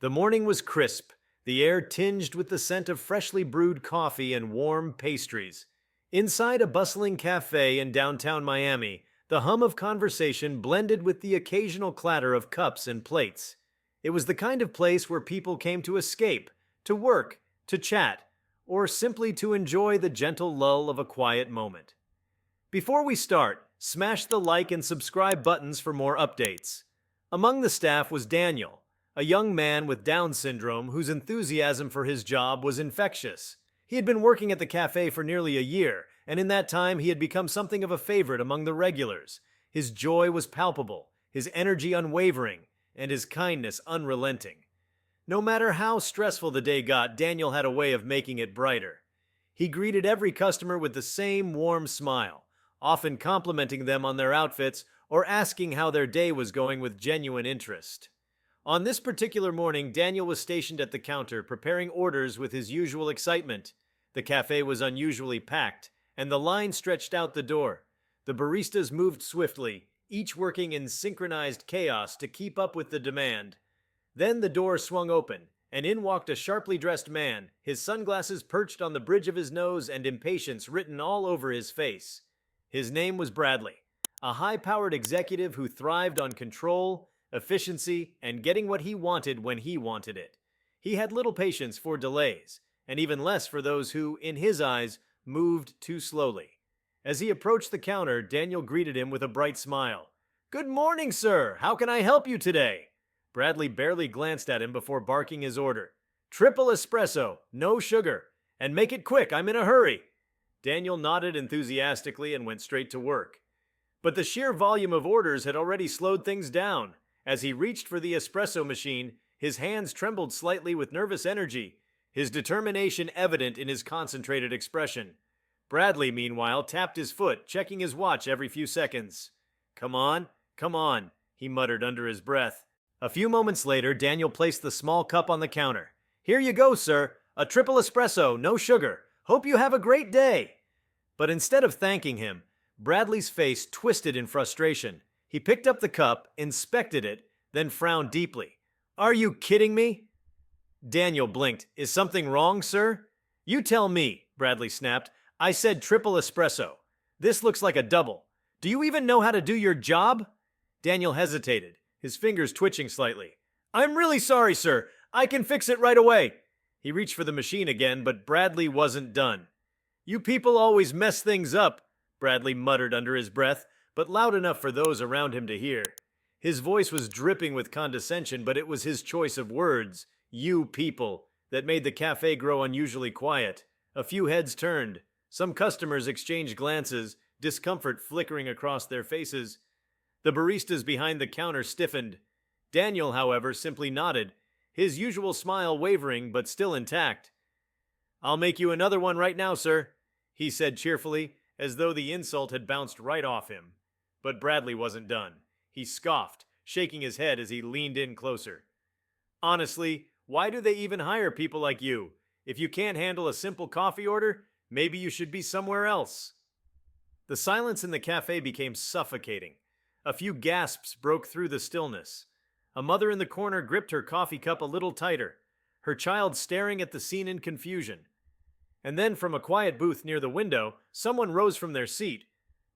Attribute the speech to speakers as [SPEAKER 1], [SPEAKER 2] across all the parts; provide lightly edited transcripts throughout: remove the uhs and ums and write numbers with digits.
[SPEAKER 1] The morning was crisp, the air tinged with the scent of freshly brewed coffee and warm pastries. Inside a bustling cafe in downtown Miami, the hum of conversation blended with the occasional clatter of cups and plates. It was the kind of place where people came to escape, to work, to chat, or simply to enjoy the gentle lull of a quiet moment. Before we start, smash the like and subscribe buttons for more updates. Among the staff was Daniel, a young man with Down syndrome whose enthusiasm for his job was infectious. He had been working at the cafe for nearly a year, and in that time he had become something of a favorite among the regulars. His joy was palpable, his energy unwavering, and his kindness unrelenting. No matter how stressful the day got, Daniel had a way of making it brighter. He greeted every customer with the same warm smile, often complimenting them on their outfits or asking how their day was going with genuine interest. On this particular morning, Daniel was stationed at the counter, preparing orders with his usual excitement. The cafe was unusually packed, and the line stretched out the door. The baristas moved swiftly, each working in synchronized chaos to keep up with the demand. Then the door swung open, and in walked a sharply dressed man, his sunglasses perched on the bridge of his nose and impatience written all over his face. His name was Bradley, a high-powered executive who thrived on control, efficiency, and getting what he wanted when he wanted it. He had little patience for delays, and even less for those who, in his eyes, moved too slowly. As he approached the counter, Daniel greeted him with a bright smile. "Good morning, sir! How can I help you today?" Bradley barely glanced at him before barking his order. "Triple espresso, no sugar, and make it quick, I'm in a hurry." Daniel nodded enthusiastically and went straight to work. But the sheer volume of orders had already slowed things down. As he reached for the espresso machine, his hands trembled slightly with nervous energy, his determination evident in his concentrated expression. Bradley, meanwhile, tapped his foot, checking his watch every few seconds. Come on," he muttered under his breath. A few moments later, Daniel placed the small cup on the counter. "Here you go, sir. A triple espresso, no sugar. Hope you have a great day." But instead of thanking him, Bradley's face twisted in frustration. He picked up the cup, inspected it, then frowned deeply. "Are you kidding me?" Daniel blinked. "Is something wrong, sir?" "You tell me," Bradley snapped. "I said triple espresso. This looks like a double. Do you even know how to do your job?" Daniel hesitated, his fingers twitching slightly. "I'm really sorry, sir. I can fix it right away." He reached for the machine again, but Bradley wasn't done. "You people always mess things up," Bradley muttered under his breath, but loud enough for those around him to hear. His voice was dripping with condescension, but it was his choice of words, "you people," that made the cafe grow unusually quiet. A few heads turned. Some customers exchanged glances, discomfort flickering across their faces. The baristas behind the counter stiffened. Daniel, however, simply nodded, his usual smile wavering but still intact. "I'll make you another one right now, sir," he said cheerfully, as though the insult had bounced right off him. But Bradley wasn't done. He scoffed, shaking his head as he leaned in closer. "Honestly, why do they even hire people like you? If you can't handle a simple coffee order, maybe you should be somewhere else." The silence in the cafe became suffocating. A few gasps broke through the stillness. A mother in the corner gripped her coffee cup a little tighter, her child staring at the scene in confusion. And then from a quiet booth near the window, someone rose from their seat.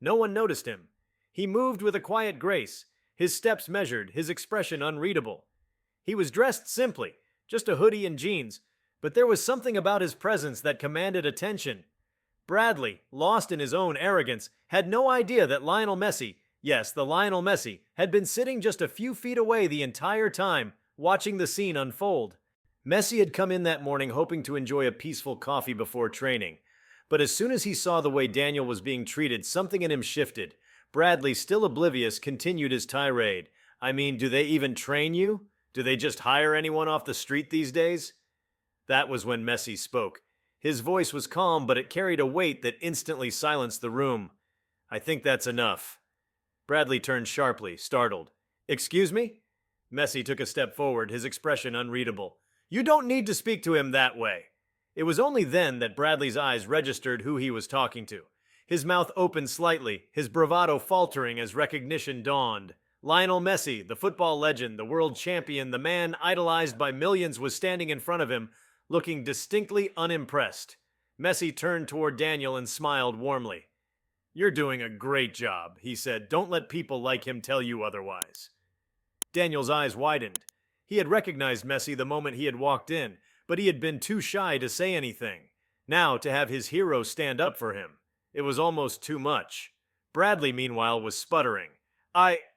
[SPEAKER 1] No one noticed him. He moved with a quiet grace, his steps measured, his expression unreadable. He was dressed simply, just a hoodie and jeans, but there was something about his presence that commanded attention. Bradley, lost in his own arrogance, had no idea that Lionel Messi, yes, the Lionel Messi, had been sitting just a few feet away the entire time, watching the scene unfold. Messi had come in that morning hoping to enjoy a peaceful coffee before training. But as soon as he saw the way Daniel was being treated, something in him shifted. Bradley, still oblivious, continued his tirade. "I mean, do they even train you? Do they just hire anyone off the street these days?" That was when Messi spoke. His voice was calm, but it carried a weight that instantly silenced the room. "I think that's enough." Bradley turned sharply, startled. "Excuse me?" Messi took a step forward, his expression unreadable. "You don't need to speak to him that way." It was only then that Bradley's eyes registered who he was talking to. His mouth opened slightly, his bravado faltering as recognition dawned. Lionel Messi, the football legend, the world champion, the man idolized by millions, was standing in front of him, looking distinctly unimpressed. Messi turned toward Daniel and smiled warmly. "You're doing a great job," he said. "Don't let people like him tell you otherwise." Daniel's eyes widened. He had recognized Messi the moment he had walked in, but he had been too shy to say anything. Now, to have his hero stand up for him, it was almost too much. Bradley, meanwhile, was sputtering.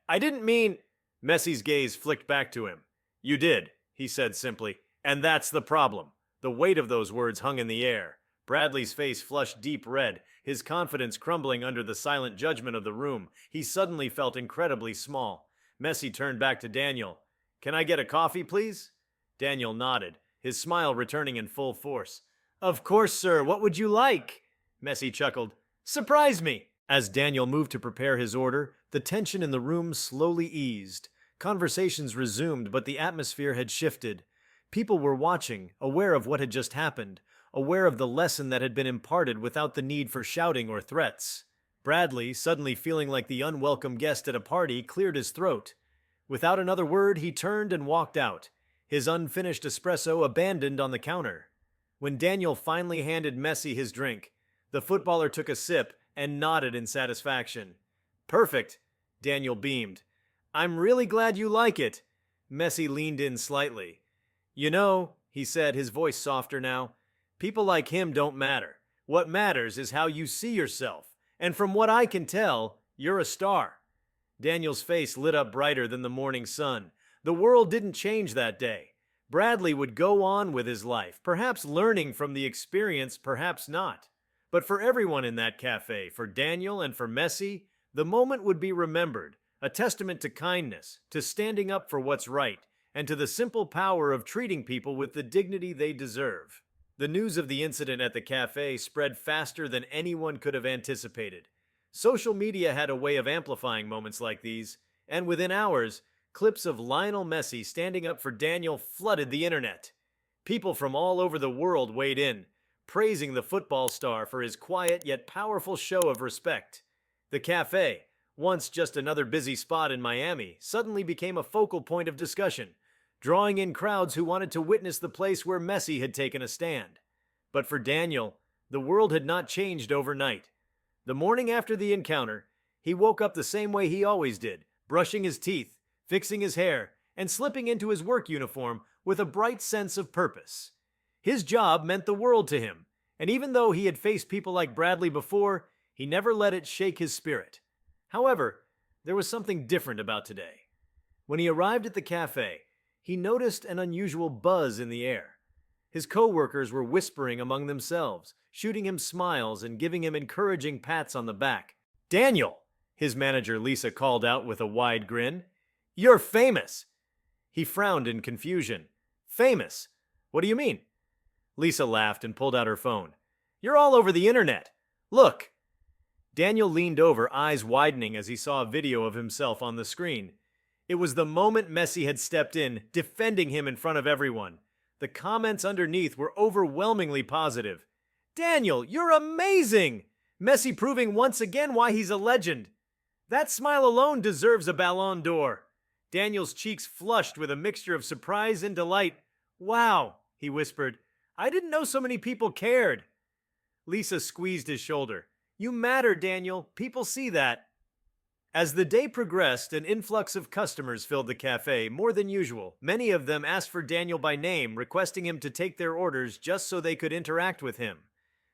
[SPEAKER 1] I didn't mean. Messi's gaze flicked back to him. "You did," he said simply, "and that's the problem." The weight of those words hung in the air. Bradley's face flushed deep red, his confidence crumbling under the silent judgment of the room. He suddenly felt incredibly small. Messi turned back to Daniel. "Can I get a coffee, please?" Daniel nodded, his smile returning in full force. "Of course, sir. What would you like?" Messi chuckled. "Surprise me." As Daniel moved to prepare his order, the tension in the room slowly eased. Conversations resumed, but the atmosphere had shifted. People were watching, aware of what had just happened, aware of the lesson that had been imparted without the need for shouting or threats. Bradley, suddenly feeling like the unwelcome guest at a party, cleared his throat. Without another word, he turned and walked out, his unfinished espresso abandoned on the counter. When Daniel finally handed Messi his drink, the footballer took a sip and nodded in satisfaction. "Perfect," Daniel beamed. "I'm really glad you like it." Messi leaned in slightly. "You know," he said, his voice softer now, "people like him don't matter. What matters is how you see yourself. And from what I can tell, you're a star." Daniel's face lit up brighter than the morning sun. The world didn't change that day. Bradley would go on with his life, perhaps learning from the experience, perhaps not. But for everyone in that cafe, for Daniel and for Messi, the moment would be remembered, a testament to kindness, to standing up for what's right, and to the simple power of treating people with the dignity they deserve. The news of the incident at the cafe spread faster than anyone could have anticipated. Social media had a way of amplifying moments like these, and within hours, clips of Lionel Messi standing up for Daniel flooded the internet. People from all over the world weighed in, praising the football star for his quiet yet powerful show of respect. The cafe, once just another busy spot in Miami, suddenly became a focal point of discussion, drawing in crowds who wanted to witness the place where Messi had taken a stand. But for Daniel, the world had not changed overnight. The morning after the encounter, he woke up the same way he always did, brushing his teeth, fixing his hair, and slipping into his work uniform with a bright sense of purpose. His job meant the world to him, and even though he had faced people like Bradley before, he never let it shake his spirit. However, there was something different about today. When he arrived at the cafe, he noticed an unusual buzz in the air. His co-workers were whispering among themselves, shooting him smiles and giving him encouraging pats on the back. "Daniel," his manager Lisa called out with a wide grin, "you're famous." He frowned in confusion. "Famous? What do you mean?" Lisa laughed and pulled out her phone. "You're all over the internet. Look." Daniel leaned over, eyes widening as he saw a video of himself on the screen. It was the moment Messi had stepped in, defending him in front of everyone. The comments underneath were overwhelmingly positive. "Daniel, you're amazing! Messi proving once again why he's a legend. That smile alone deserves a Ballon d'Or." Daniel's cheeks flushed with a mixture of surprise and delight. "Wow," he whispered. "I didn't know so many people cared." Lisa squeezed his shoulder. "You matter, Daniel. People see that." As the day progressed, an influx of customers filled the cafe, more than usual. Many of them asked for Daniel by name, requesting him to take their orders just so they could interact with him.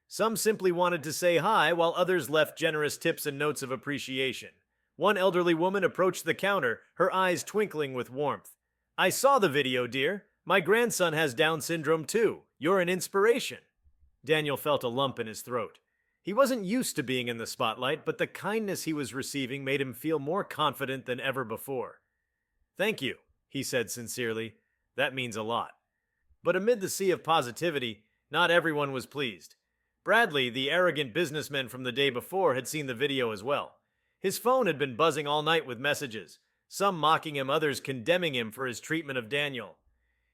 [SPEAKER 1] Some simply wanted to say hi, while others left generous tips and notes of appreciation. One elderly woman approached the counter, her eyes twinkling with warmth. "I saw the video, dear. My grandson has Down syndrome too. You're an inspiration." Daniel felt a lump in his throat. He wasn't used to being in the spotlight, but the kindness he was receiving made him feel more confident than ever before. "Thank you," he said sincerely. "That means a lot." But amid the sea of positivity, not everyone was pleased. Bradley, the arrogant businessman from the day before, had seen the video as well. His phone had been buzzing all night with messages, some mocking him, others condemning him for his treatment of Daniel.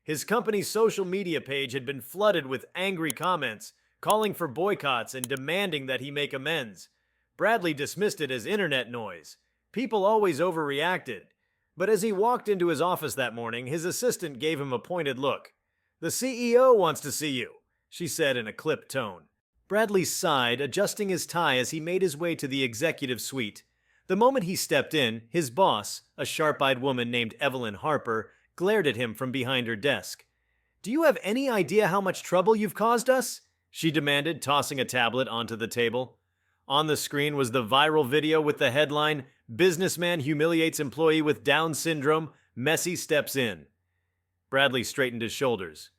[SPEAKER 1] His company's social media page had been flooded with angry comments, calling for boycotts and demanding that he make amends. Bradley dismissed it as internet noise. People always overreacted. But as he walked into his office that morning, his assistant gave him a pointed look. "The CEO wants to see you," she said in a clipped tone. Bradley sighed, adjusting his tie as he made his way to the executive suite. The moment he stepped in, his boss, a sharp-eyed woman named Evelyn Harper, glared at him from behind her desk. "Do you have any idea how much trouble you've caused us?" she demanded, tossing a tablet onto the table. On the screen was the viral video with the headline, "Businessman humiliates employee with Down syndrome, Messi steps in." Bradley straightened his shoulders.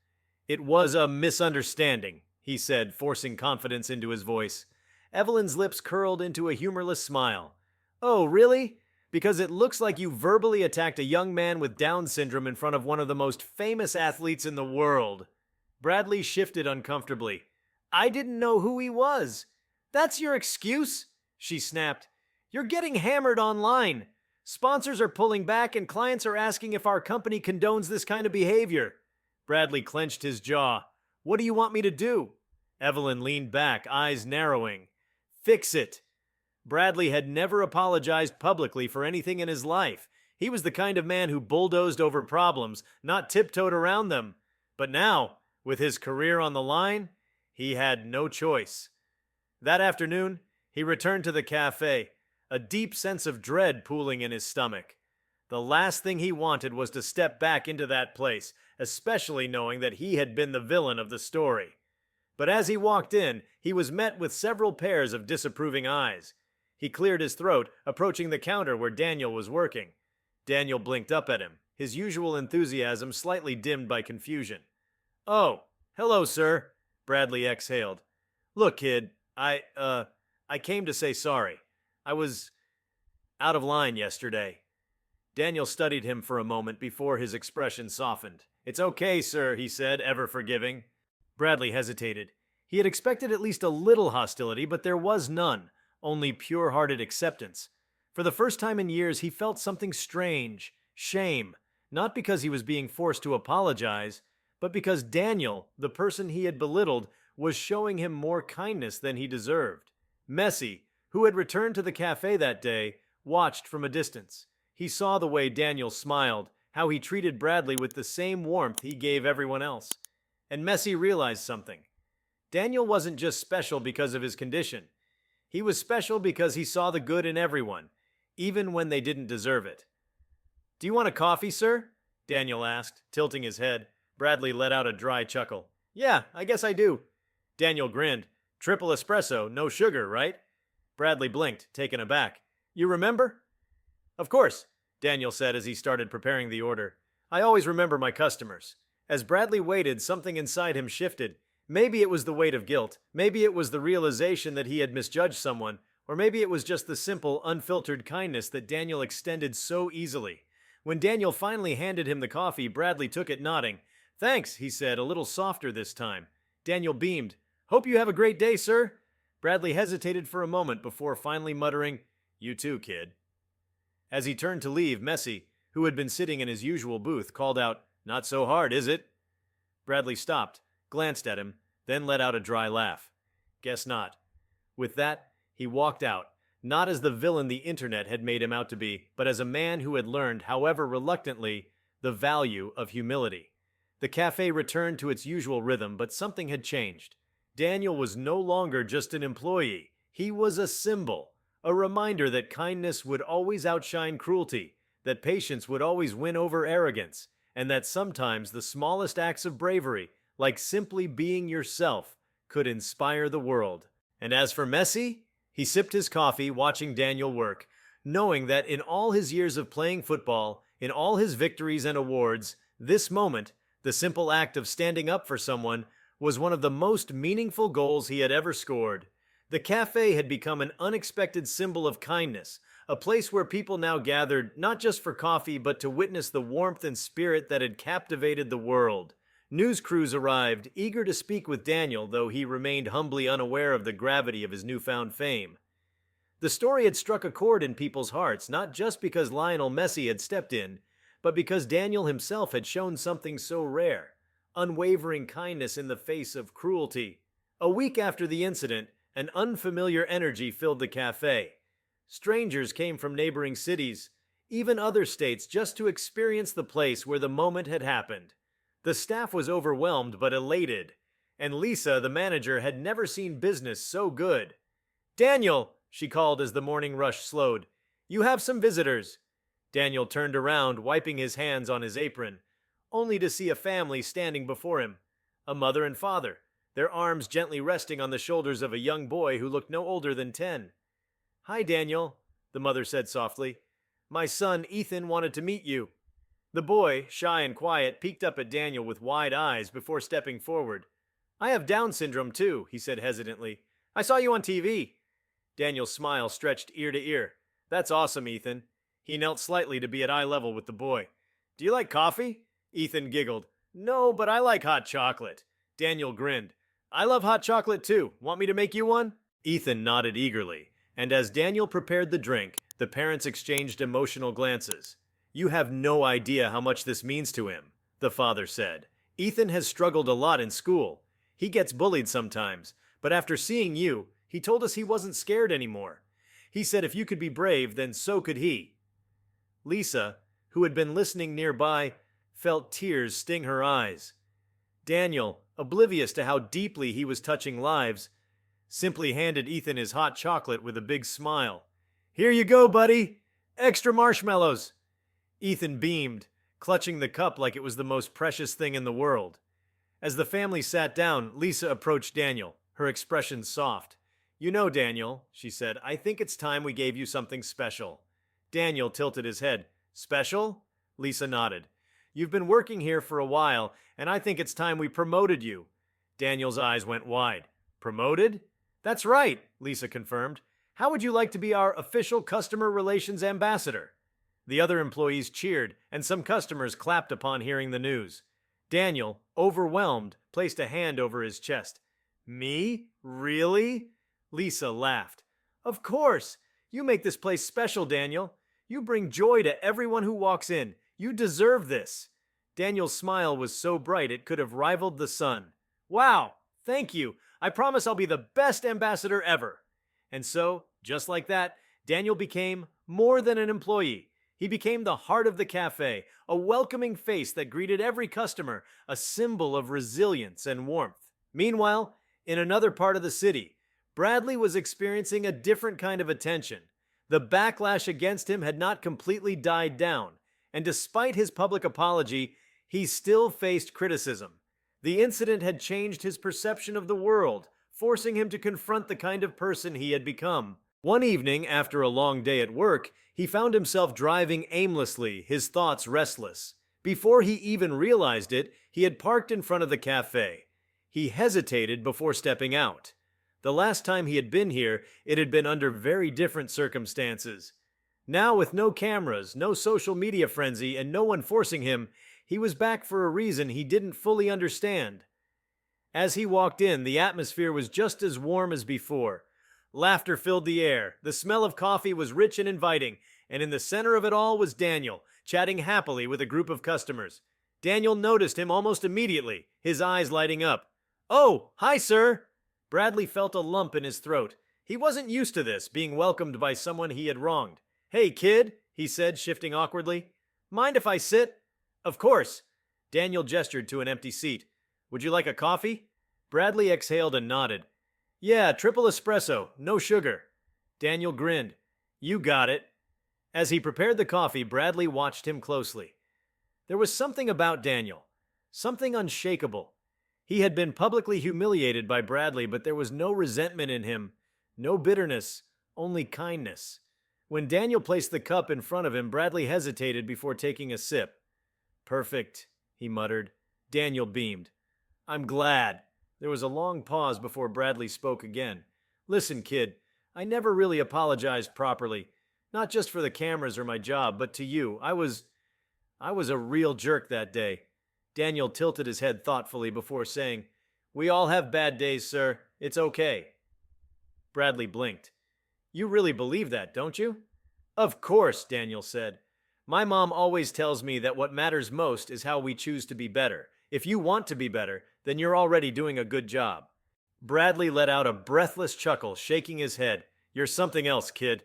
[SPEAKER 1] "It was a misunderstanding," he said, forcing confidence into his voice. Evelyn's lips curled into a humorless smile. "Oh, really? Because it looks like you verbally attacked a young man with Down syndrome in front of one of the most famous athletes in the world." Bradley shifted uncomfortably. "I didn't know who he was." "That's your excuse?" she snapped. "You're getting hammered online. Sponsors are pulling back and clients are asking if our company condones this kind of behavior." Bradley clenched his jaw. "What do you want me to do?" Evelyn leaned back, eyes narrowing. "Fix it." Bradley had never apologized publicly for anything in his life. He was the kind of man who bulldozed over problems, not tiptoed around them. But now, with his career on the line, he had no choice. That afternoon, he returned to the cafe, a deep sense of dread pooling in his stomach. The last thing he wanted was to step back into that place, especially knowing that he had been the villain of the story. But as he walked in, he was met with several pairs of disapproving eyes. He cleared his throat, approaching the counter where Daniel was working. Daniel blinked up at him, his usual enthusiasm slightly dimmed by confusion. "Oh, hello, sir," Bradley exhaled. "Look, kid, I came to say sorry. I was out of line yesterday." Daniel studied him for a moment before his expression softened. "It's okay, sir," he said, ever forgiving. Bradley hesitated. He had expected at least a little hostility, but there was none, only pure-hearted acceptance. For the first time in years, he felt something strange, shame, not because he was being forced to apologize, but because Daniel, the person he had belittled, was showing him more kindness than he deserved. Messi, who had returned to the cafe that day, watched from a distance. He saw the way Daniel smiled, how he treated Bradley with the same warmth he gave everyone else. And Messi realized something. Daniel wasn't just special because of his condition. He was special because he saw the good in everyone, even when they didn't deserve it. "Do you want a coffee, sir?" Daniel asked, tilting his head. Bradley let out a dry chuckle. "Yeah, I guess I do." Daniel grinned. "Triple espresso, no sugar, right?" Bradley blinked, taken aback. "You remember?" "Of course," Daniel said as he started preparing the order. "I always remember my customers." As Bradley waited, something inside him shifted. Maybe it was the weight of guilt. Maybe it was the realization that he had misjudged someone. Or maybe it was just the simple, unfiltered kindness that Daniel extended so easily. When Daniel finally handed him the coffee, Bradley took it nodding. "Thanks," he said, a little softer this time. Daniel beamed. "Hope you have a great day, sir." Bradley hesitated for a moment before finally muttering, "You too, kid." As he turned to leave, Messi, who had been sitting in his usual booth, called out, "Not so hard, is it?" Bradley stopped, glanced at him, then let out a dry laugh. "Guess not." With that, he walked out, not as the villain the internet had made him out to be, but as a man who had learned, however reluctantly, the value of humility. The cafe returned to its usual rhythm, but something had changed. Daniel was no longer just an employee. He was a symbol, a reminder that kindness would always outshine cruelty, that patience would always win over arrogance, and that sometimes the smallest acts of bravery, like simply being yourself, could inspire the world. And as for Messi, he sipped his coffee, watching Daniel work, knowing that in all his years of playing football, in all his victories and awards, this moment, the simple act of standing up for someone, was one of the most meaningful goals he had ever scored. The cafe had become an unexpected symbol of kindness, a place where people now gathered not just for coffee but to witness the warmth and spirit that had captivated the world. News crews arrived, eager to speak with Daniel, though he remained humbly unaware of the gravity of his newfound fame. The story had struck a chord in people's hearts, not just because Lionel Messi had stepped in, but because Daniel himself had shown something so rare: unwavering kindness in the face of cruelty. A week after the incident, an unfamiliar energy filled the cafe. Strangers came from neighboring cities, even other states, just to experience the place where the moment had happened. The staff was overwhelmed but elated, and Lisa, the manager, had never seen business so good. "Daniel," she called as the morning rush slowed, "you have some visitors." Daniel turned around, wiping his hands on his apron, only to see a family standing before him, a mother and father, their arms gently resting on the shoulders of a young boy who looked no older than 10. "Hi, Daniel," the mother said softly. "My son, Ethan, wanted to meet you." The boy, shy and quiet, peeked up at Daniel with wide eyes before stepping forward. "I have Down syndrome too," he said hesitantly. "I saw you on TV." Daniel's smile stretched ear to ear. "That's awesome, Ethan." He knelt slightly to be at eye level with the boy. "Do you like coffee?" Ethan giggled. "No, but I like hot chocolate." Daniel grinned. "I love hot chocolate too. Want me to make you one?" Ethan nodded eagerly, and as Daniel prepared the drink, the parents exchanged emotional glances. "You have no idea how much this means to him," the father said. "Ethan has struggled a lot in school. He gets bullied sometimes, but after seeing you, he told us he wasn't scared anymore. He said if you could be brave, then so could he." Lisa, who had been listening nearby, felt tears sting her eyes. Daniel, oblivious to how deeply he was touching lives, simply handed Ethan his hot chocolate with a big smile. "Here you go, buddy. Extra marshmallows." Ethan beamed, clutching the cup like it was the most precious thing in the world. As the family sat down, Lisa approached Daniel, her expression soft. "You know, Daniel," she said, "I think it's time we gave you something special." Daniel tilted his head. "Special?" Lisa nodded. "You've been working here for a while, and I think it's time we promoted you." Daniel's eyes went wide. "Promoted?" "That's right," Lisa confirmed. "How would you like to be our official customer relations ambassador?" The other employees cheered, and some customers clapped upon hearing the news. Daniel, overwhelmed, placed a hand over his chest. "Me? Really?" Lisa laughed. "Of course! You make this place special, Daniel. You bring joy to everyone who walks in. You deserve this." Daniel's smile was so bright it could have rivaled the sun. "Wow! Thank you! I promise I'll be the best ambassador ever." And so, just like that, Daniel became more than an employee. He became the heart of the cafe, a welcoming face that greeted every customer, a symbol of resilience and warmth. Meanwhile, in another part of the city, Bradley was experiencing a different kind of attention. The backlash against him had not completely died down, and despite his public apology, he still faced criticism. The incident had changed his perception of the world, forcing him to confront the kind of person he had become. One evening, after a long day at work, he found himself driving aimlessly, his thoughts restless. Before he even realized it, he had parked in front of the cafe. He hesitated before stepping out. The last time he had been here, it had been under very different circumstances. Now, with no cameras, no social media frenzy, and no one forcing him, he was back for a reason he didn't fully understand. As he walked in, the atmosphere was just as warm as before. Laughter filled the air, the smell of coffee was rich and inviting, and in the center of it all was Daniel, chatting happily with a group of customers. Daniel noticed him almost immediately, his eyes lighting up. "Oh, hi, sir!" Bradley felt a lump in his throat. He wasn't used to this, being welcomed by someone he had wronged. "Hey, kid," he said, shifting awkwardly. "Mind if I sit?" "Of course." Daniel gestured to an empty seat. "Would you like a coffee?" Bradley exhaled and nodded. "Yeah, triple espresso, no sugar." Daniel grinned. "You got it." As he prepared the coffee, Bradley watched him closely. There was something about Daniel, something unshakable. He had been publicly humiliated by Bradley, but there was no resentment in him, no bitterness, only kindness. When Daniel placed the cup in front of him, Bradley hesitated before taking a sip. "Perfect," he muttered. Daniel beamed. "I'm glad." There was a long pause before Bradley spoke again. "Listen, kid, I never really apologized properly. Not just for the cameras or my job, but to you. I was a real jerk that day." Daniel tilted his head thoughtfully before saying, "We all have bad days, sir. It's okay." Bradley blinked. "You really believe that, don't you?" "Of course," Daniel said. "My mom always tells me that what matters most is how we choose to be better. If you want to be better, then you're already doing a good job." Bradley let out a breathless chuckle, shaking his head. "You're something else, kid."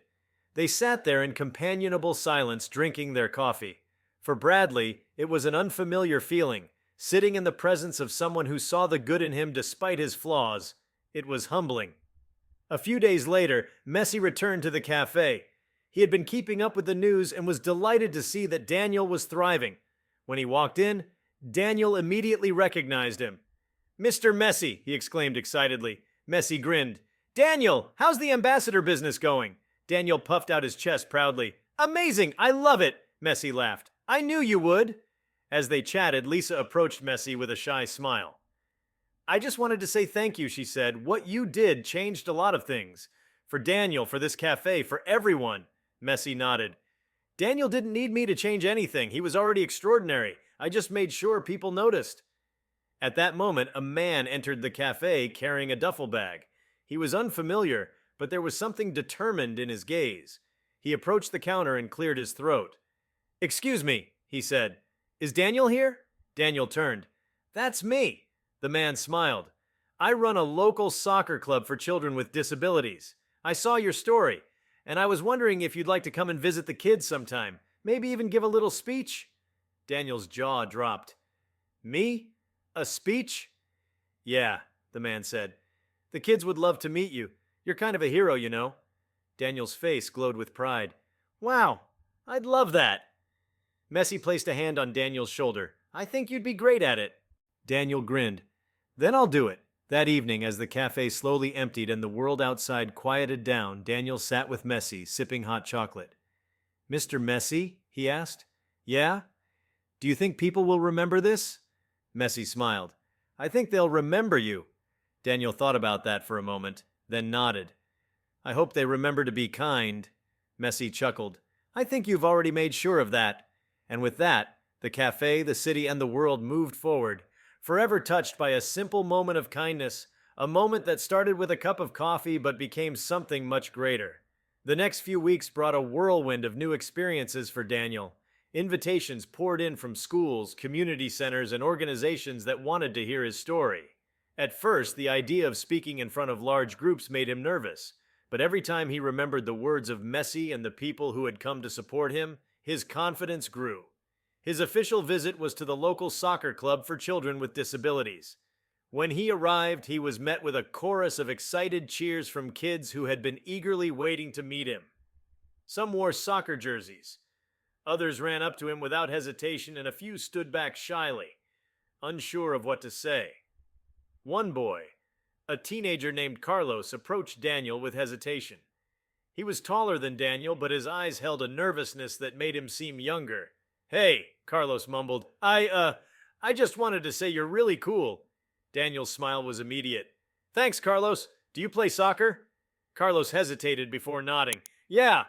[SPEAKER 1] They sat there in companionable silence, drinking their coffee. For Bradley, it was an unfamiliar feeling, sitting in the presence of someone who saw the good in him despite his flaws. It was humbling. A few days later, Messi returned to the cafe. He had been keeping up with the news and was delighted to see that Daniel was thriving. When he walked in, Daniel immediately recognized him. "Mr. Messi," he exclaimed excitedly. Messi grinned. "Daniel, how's the ambassador business going?" Daniel puffed out his chest proudly. "Amazing! I love it!" Messi laughed. "I knew you would." As they chatted, Lisa approached Messi with a shy smile. "I just wanted to say thank you," she said. "What you did changed a lot of things. For Daniel, for this cafe, for everyone." Messi nodded. "Daniel didn't need me to change anything. He was already extraordinary. I just made sure people noticed." At that moment, a man entered the cafe carrying a duffel bag. He was unfamiliar, but there was something determined in his gaze. He approached the counter and cleared his throat. "Excuse me," he said. "Is Daniel here?" Daniel turned. "That's me." The man smiled. "I run a local soccer club for children with disabilities. I saw your story, and I was wondering if you'd like to come and visit the kids sometime. Maybe even give a little speech?" Daniel's jaw dropped. "Me? A speech?" "Yeah," the man said. "The kids would love to meet you. You're kind of a hero, you know." Daniel's face glowed with pride. "Wow, I'd love that." Messi placed a hand on Daniel's shoulder. "I think you'd be great at it." Daniel grinned. "Then I'll do it." That evening, as the cafe slowly emptied and the world outside quieted down, Daniel sat with Messi, sipping hot chocolate. "Mr. Messi?" he asked. "Yeah? Do you think people will remember this?" Messi smiled. "I think they'll remember you." Daniel thought about that for a moment, then nodded. "I hope they remember to be kind." Messi chuckled. "I think you've already made sure of that." And with that, the cafe, the city, and the world moved forward, forever touched by a simple moment of kindness, a moment that started with a cup of coffee but became something much greater. The next few weeks brought a whirlwind of new experiences for Daniel. Invitations poured in from schools, community centers, and organizations that wanted to hear his story. At first, the idea of speaking in front of large groups made him nervous, but every time he remembered the words of Messi and the people who had come to support him, his confidence grew. His official visit was to the local soccer club for children with disabilities. When he arrived, he was met with a chorus of excited cheers from kids who had been eagerly waiting to meet him. Some wore soccer jerseys. Others ran up to him without hesitation, and a few stood back shyly, unsure of what to say. One boy, a teenager named Carlos, approached Daniel with hesitation. He was taller than Daniel, but his eyes held a nervousness that made him seem younger. "Hey," Carlos mumbled, I just wanted to say you're really cool." Daniel's smile was immediate. "Thanks, Carlos. Do you play soccer?" Carlos hesitated before nodding. "Yeah,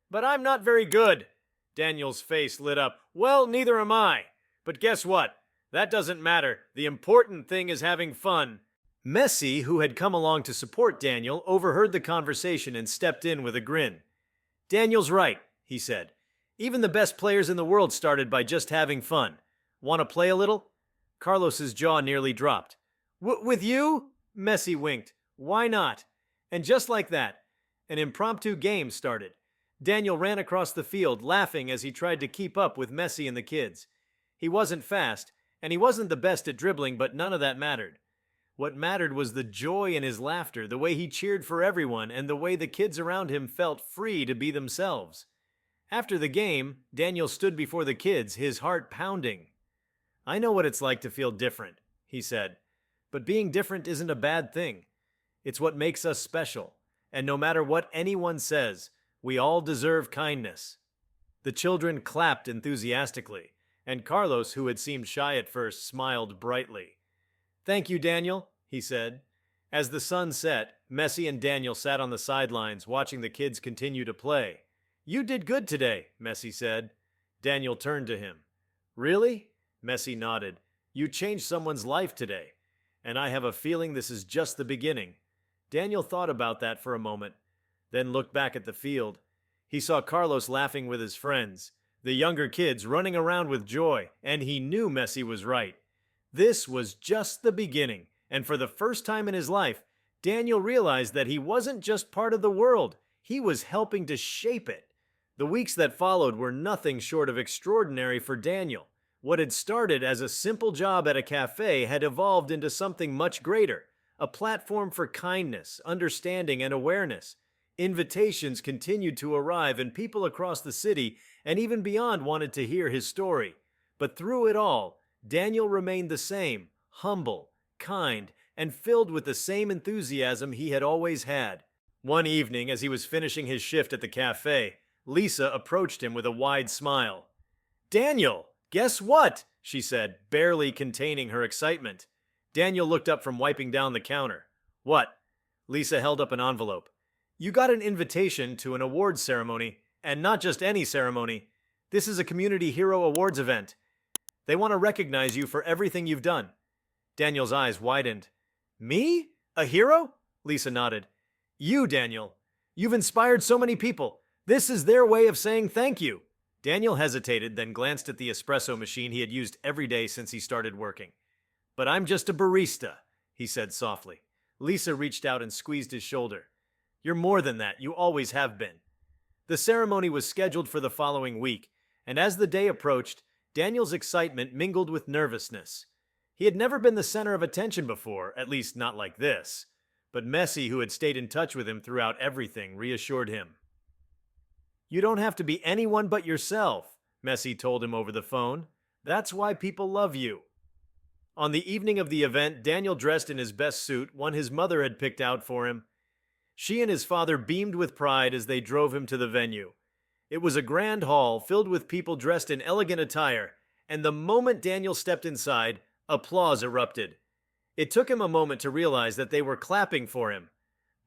[SPEAKER 1] but I'm not very good." Daniel's face lit up. "Well, neither am I. But guess what? That doesn't matter. The important thing is having fun." Messi, who had come along to support Daniel, overheard the conversation and stepped in with a grin. "Daniel's right," he said. "Even the best players in the world started by just having fun. Want to play a little?" Carlos's jaw nearly dropped. With you?" Messi winked. "Why not?" And just like that, an impromptu game started. Daniel ran across the field, laughing as he tried to keep up with Messi and the kids. He wasn't fast, and he wasn't the best at dribbling, but none of that mattered. What mattered was the joy in his laughter, the way he cheered for everyone, and the way the kids around him felt free to be themselves. After the game, Daniel stood before the kids, his heart pounding. "I know what it's like to feel different," he said. "But being different isn't a bad thing. It's what makes us special. And no matter what anyone says, we all deserve kindness." The children clapped enthusiastically, and Carlos, who had seemed shy at first, smiled brightly. "Thank you, Daniel," he said. As the sun set, Messi and Daniel sat on the sidelines, watching the kids continue to play. "You did good today," Messi said. Daniel turned to him. "Really?" Messi nodded. "You changed someone's life today, and I have a feeling this is just the beginning." Daniel thought about that for a moment, then looked back at the field. He saw Carlos laughing with his friends, the younger kids running around with joy, and he knew Messi was right. This was just the beginning, and for the first time in his life, Daniel realized that he wasn't just part of the world, He was helping to shape it. The weeks that followed were nothing short of extraordinary for Daniel. What had started as a simple job at a cafe had evolved into something much greater, a platform for kindness, understanding, and awareness. Invitations continued to arrive, and people across the city and even beyond wanted to hear his story. But through it all, Daniel remained the same, humble, kind, and filled with the same enthusiasm he had always had. One evening, as he was finishing his shift at the cafe, Lisa approached him with a wide smile. "Daniel, guess what?" she said, barely containing her excitement. Daniel looked up from wiping down the counter. "What?" Lisa held up an envelope. "You got an invitation to an awards ceremony, and not just any ceremony. This is a Community Hero Awards event. They want to recognize you for everything you've done." Daniel's eyes widened. "Me? A hero?" Lisa nodded. "You, Daniel. You've inspired so many people. This is their way of saying thank you." Daniel hesitated, then glanced at the espresso machine he had used every day since he started working. "But I'm just a barista," he said softly. Lisa reached out and squeezed his shoulder. "You're more than that. You always have been." The ceremony was scheduled for the following week, and as the day approached, Daniel's excitement mingled with nervousness. He had never been the center of attention before, at least not like this. But Messi, who had stayed in touch with him throughout everything, reassured him. "You don't have to be anyone but yourself," Messi told him over the phone. "That's why people love you." On the evening of the event, Daniel dressed in his best suit, one his mother had picked out for him. She and his father beamed with pride as they drove him to the venue. It was a grand hall filled with people dressed in elegant attire, and the moment Daniel stepped inside, applause erupted. It took him a moment to realize that they were clapping for him.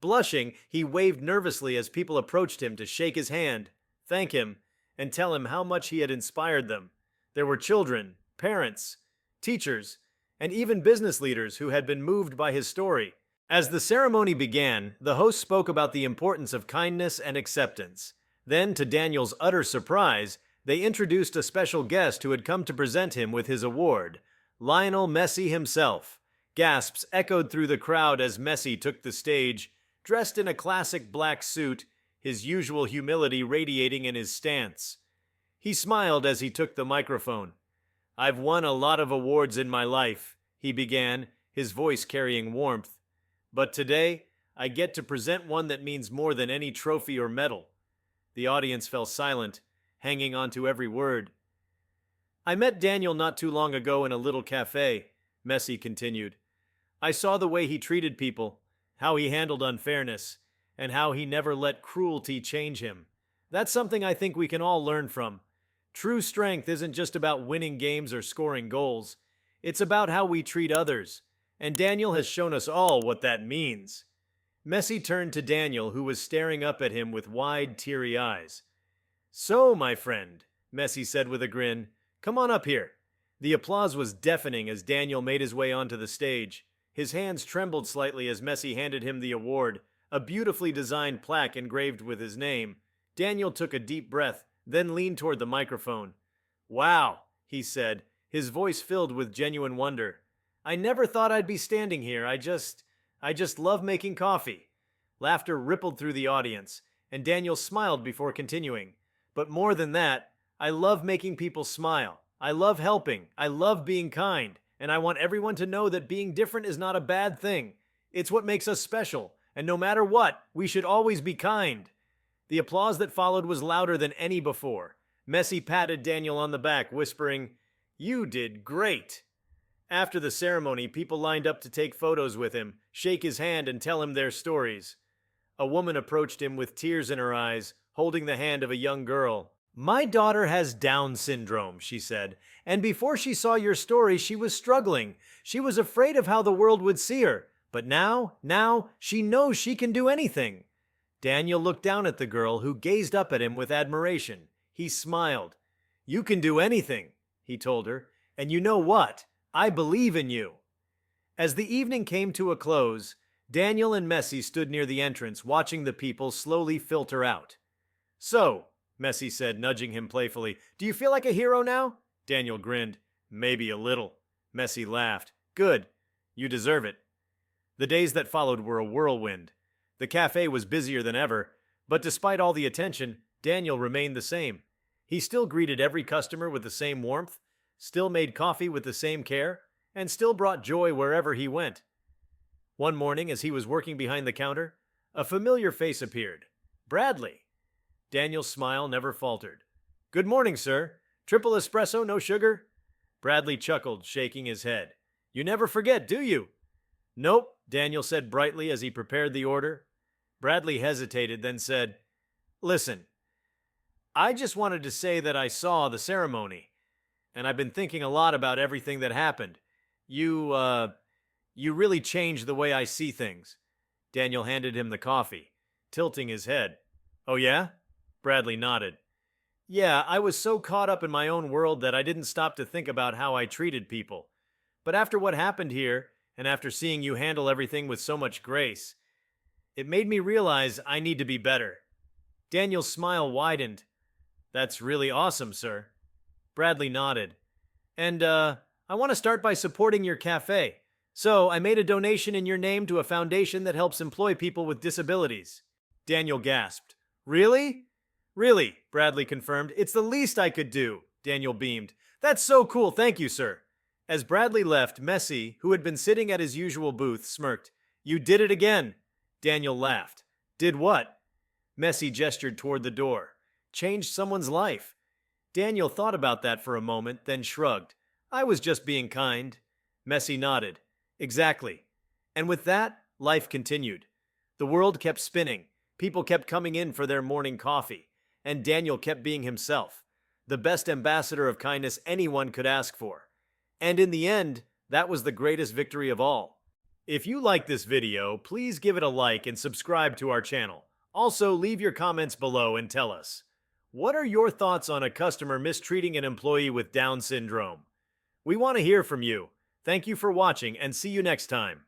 [SPEAKER 1] Blushing, he waved nervously as people approached him to shake his hand, thank him, and tell him how much he had inspired them. There were children, parents, teachers, and even business leaders who had been moved by his story. As the ceremony began, the host spoke about the importance of kindness and acceptance. Then, to Daniel's utter surprise, they introduced a special guest who had come to present him with his award, Lionel Messi himself. Gasps echoed through the crowd as Messi took the stage, dressed in a classic black suit, his usual humility radiating in his stance. He smiled as he took the microphone. "I've won a lot of awards in my life," he began, his voice carrying warmth. "But today, I get to present one that means more than any trophy or medal." The audience fell silent, hanging on to every word. "I met Daniel not too long ago in a little cafe," Messi continued. "I saw the way he treated people, how he handled unfairness, and how he never let cruelty change him. That's something I think we can all learn from. True strength isn't just about winning games or scoring goals. It's about how we treat others, and Daniel has shown us all what that means." Messi turned to Daniel, who was staring up at him with wide, teary eyes. "So, my friend," Messi said with a grin, "come on up here." The applause was deafening as Daniel made his way onto the stage. His hands trembled slightly as Messi handed him the award, a beautifully designed plaque engraved with his name. Daniel took a deep breath, then leaned toward the microphone. "Wow," he said, his voice filled with genuine wonder. "I never thought I'd be standing here. I just love making coffee." Laughter rippled through the audience, and Daniel smiled before continuing. "But more than that, I love making people smile. I love helping. I love being kind. And I want everyone to know that being different is not a bad thing. It's what makes us special. And no matter what, we should always be kind." The applause that followed was louder than any before. Messi patted Daniel on the back, whispering, "You did great." After the ceremony, people lined up to take photos with him, shake his hand, and tell him their stories. A woman approached him with tears in her eyes, holding the hand of a young girl. "My daughter has Down syndrome," she said, "and before she saw your story, she was struggling. She was afraid of how the world would see her. But now, she knows she can do anything." Daniel looked down at the girl, who gazed up at him with admiration. He smiled. "You can do anything," he told her, "and you know what? I believe in you." As the evening came to a close, Daniel and Messi stood near the entrance, watching the people slowly filter out. "So," Messi said, nudging him playfully, "do you feel like a hero now?" Daniel grinned. "Maybe a little." Messi laughed. "Good. You deserve it." The days that followed were a whirlwind. The cafe was busier than ever. But despite all the attention, Daniel remained the same. He still greeted every customer with the same warmth, still made coffee with the same care, and still brought joy wherever he went. One morning, as he was working behind the counter, a familiar face appeared. Bradley. Daniel's smile never faltered. "Good morning, sir. Triple espresso, no sugar?" Bradley chuckled, shaking his head. "You never forget, do you?" "Nope," Daniel said brightly as he prepared the order. Bradley hesitated, then said, "Listen, I just wanted to say that I saw the ceremony, and I've been thinking a lot about everything that happened. You really changed the way I see things." Daniel handed him the coffee, tilting his head. "Oh yeah?" Bradley nodded. "Yeah, I was so caught up in my own world that I didn't stop to think about how I treated people. But after what happened here, and after seeing you handle everything with so much grace, it made me realize I need to be better." Daniel's smile widened. "That's really awesome, sir." Bradley nodded. "And, I want to start by supporting your cafe. So, I made a donation in your name to a foundation that helps employ people with disabilities." Daniel gasped. "Really?" "Really," Bradley confirmed. "It's the least I could do." Daniel beamed. "That's so cool, thank you, sir." As Bradley left, Messi, who had been sitting at his usual booth, smirked. "You did it again." Daniel laughed. "Did what?" Messi gestured toward the door. "Changed someone's life." Daniel thought about that for a moment, then shrugged. "I was just being kind." Messi nodded. "Exactly." And with that, life continued. The world kept spinning. People kept coming in for their morning coffee. And Daniel kept being himself, the best ambassador of kindness anyone could ask for. And in the end, that was the greatest victory of all. If you like this video, please give it a like and subscribe to our channel. Also, leave your comments below and tell us, what are your thoughts on a customer mistreating an employee with Down syndrome? We want to hear from you. Thank you for watching and see you next time.